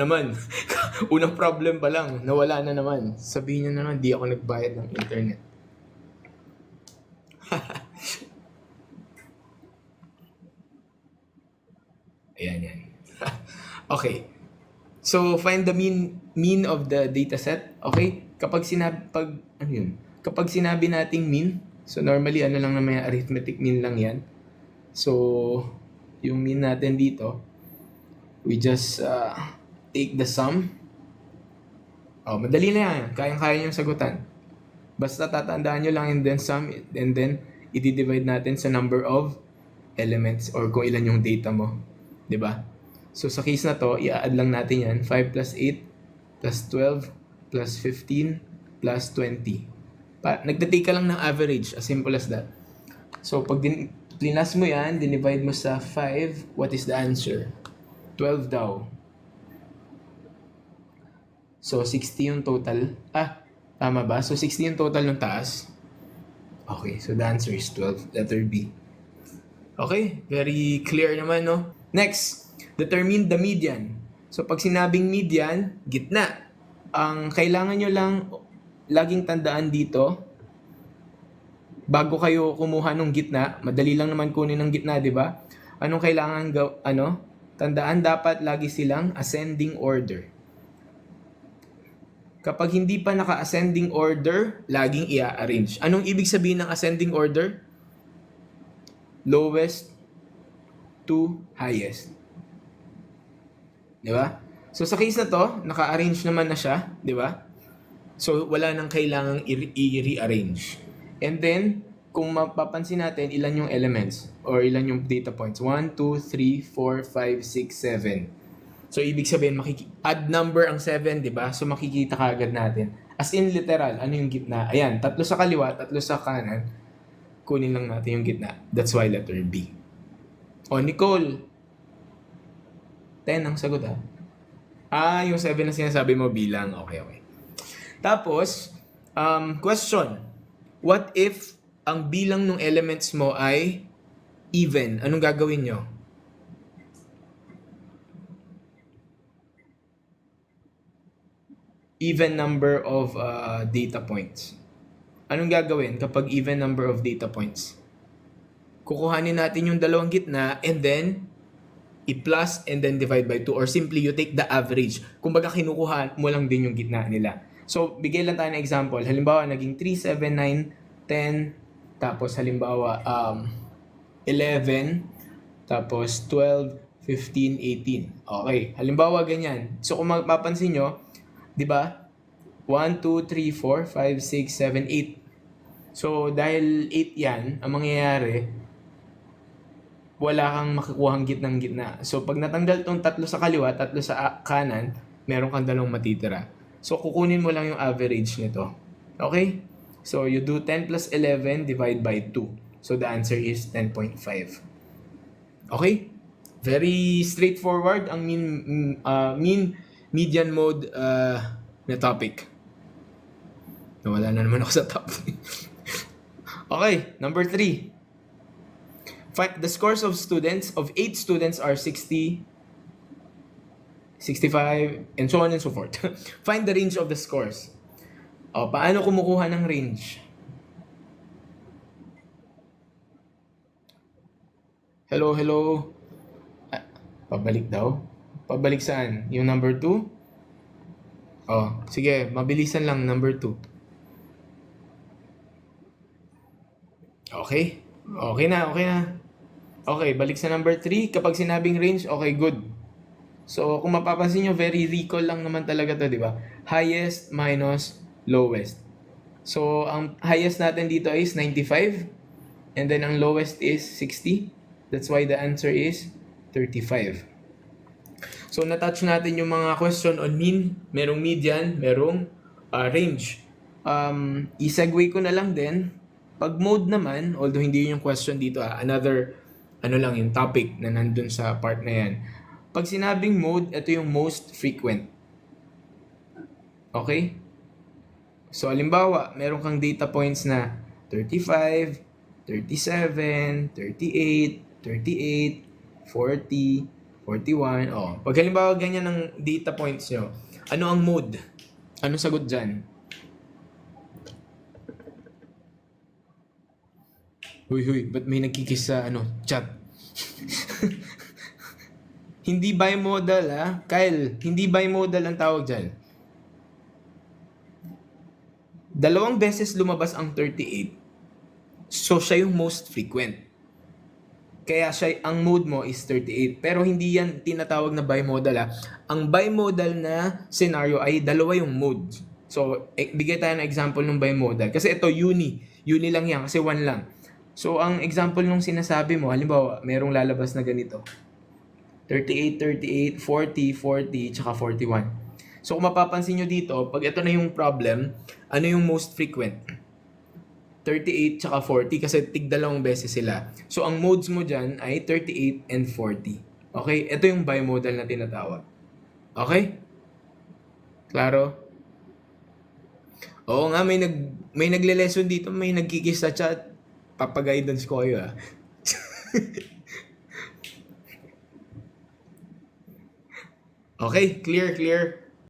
Naman, unang problem pa lang, nawala na naman. Sabihin nyo na naman, di ako nagbayad ng internet. Ayan, yan. Okay. So, find the mean of the dataset. Okay? Kapag sinabi nating mean, so normally ano lang naman, arithmetic mean lang yan. So, yung mean natin dito, we just take the sum. Madali na yan. Kayang-kaya nyo sagutan. Basta tatandaan nyo lang and then sum, and then i-divide natin sa number of elements or kung ilan yung data mo. 'Di ba? So sa case na to, i-add lang natin yan. 5 plus 8 plus 12 plus 15 plus 20. Nagtatake ka lang ng average. As simple as that. So pag plinas mo yan, dinivide mo sa 5, what is the answer? 12 daw. So 60 yung total. Tama ba? So 60 yung total ng taas. Okay, so the answer is 12. Letter B. Okay, very clear naman, no? Next, determine the median. So pag sinabing median, gitna. Ang kailangan nyo lang laging tandaan dito, bago kayo kumuha ng gitna, madali lang naman kunin ng gitna, di ba? Anong kailangan tandaan, dapat lagi silang ascending order. Kapag hindi pa naka-ascending order, laging i-arrange. Anong ibig sabihin ng ascending order? Lowest to highest. Di ba? So sa case na to, naka-arrange naman na siya, di ba? So wala nang kailangang i-rearrange. And then, kung mapapansin natin, ilan yung elements or ilan yung data points? 1, 2, 3, 4, 5, 6, 7. So, ibig sabihin, add number ang 7, di ba? So, makikita kaagad natin. As in, literal, ano yung gitna? Ayan, 3 sa kaliwa, 3 sa kanan. Kunin lang natin yung gitna. That's why letter B. Nicole. 10 ang sagot, yung 7 na sinasabi mo bilang. Okay. Tapos, question. What if ang bilang ng elements mo ay even? Anong gagawin nyo? Even number of data points. Anong gagawin kapag even number of data points? Kukuhanin natin yung dalawang gitna and then i-plus and then divide by 2 or simply you take the average. Kumbaga kinukuha mo lang din yung gitna nila. So, bigay lang tayo ng example. Halimbawa, naging 3, 7, 9, 10, tapos halimbawa 11, tapos 12, 15, 18. Okay, halimbawa ganyan. So, kung mapapansin nyo, di ba? 1, 2, 3, 4, 5, 6, 7, 8. So, dahil 8 yan, ang mangyayari, wala kang makukuhang gitnang-gitna. So, pag natanggal tong 3 sa kaliwa, 3 sa kanan, meron kang 2 matitira. So, kukunin mo lang yung average nito. Okay? So, you do 10 plus 11 divide by 2. So, the answer is 10.5. Okay? Very straightforward ang mean median mode na topic. Nawala na naman ako sa topic. Okay, number 3. The scores of students, of 8 students are 60, 65, and so on and so forth. Find the range of the scores. Paano kumukuha ng range? Hello. Pabalik daw. Pabalik saan? Yung number 2? Sige, mabilisan lang, number 2. Okay? Okay na. Okay, balik sa number 3. Kapag sinabing range, okay, good. So, kung mapapansin nyo, very recall lang naman talaga to, di ba? Highest minus lowest. So, ang highest natin dito is 95. And then, ang lowest is 60. That's why the answer is 35. So, natouch natin yung mga question on mean. Merong median, merong range. I-segue ko na lang din. Pag mode naman, although hindi yun yung question dito, another, yung topic na nandun sa part na yan. Pag sinabing mode, ito yung most frequent. Okay? So, halimbawa, meron kang data points na 35, 37, 38, 38, 40, 41. Oh. Pag halimbawa ganyan ang data points nyo, ano ang mode? Ano sagot dyan? Huy, ba't may nagkikis sa chat? Hindi bimodal Kyle, hindi bimodal ang tawag dyan. Dalawang beses lumabas ang 38. So siya yung most frequent. Kaya ang mode mo is 38. Pero hindi yan tinatawag na bimodal Ang bimodal na scenario ay dalawa yung mode. So, bigay tayo ng example ng bimodal. Kasi ito, uni. Uni lang yan kasi 1 lang. So, ang example nung sinasabi mo, halimbawa, merong lalabas na ganito. 38, 40, 40, tsaka 41. So, kung mapapansin nyo dito, pag ito na yung problem, ano yung most frequent? 38 tsaka 40 kasi tig-dalawang beses sila. So, ang modes mo dyan ay 38 and 40. Okay? Ito yung bimodal na tinatawag. Okay? Klaro? Oo nga, may nagle-lesson dito, may nagkikis sa chat. Papaguidance ko kayo Okay, clear.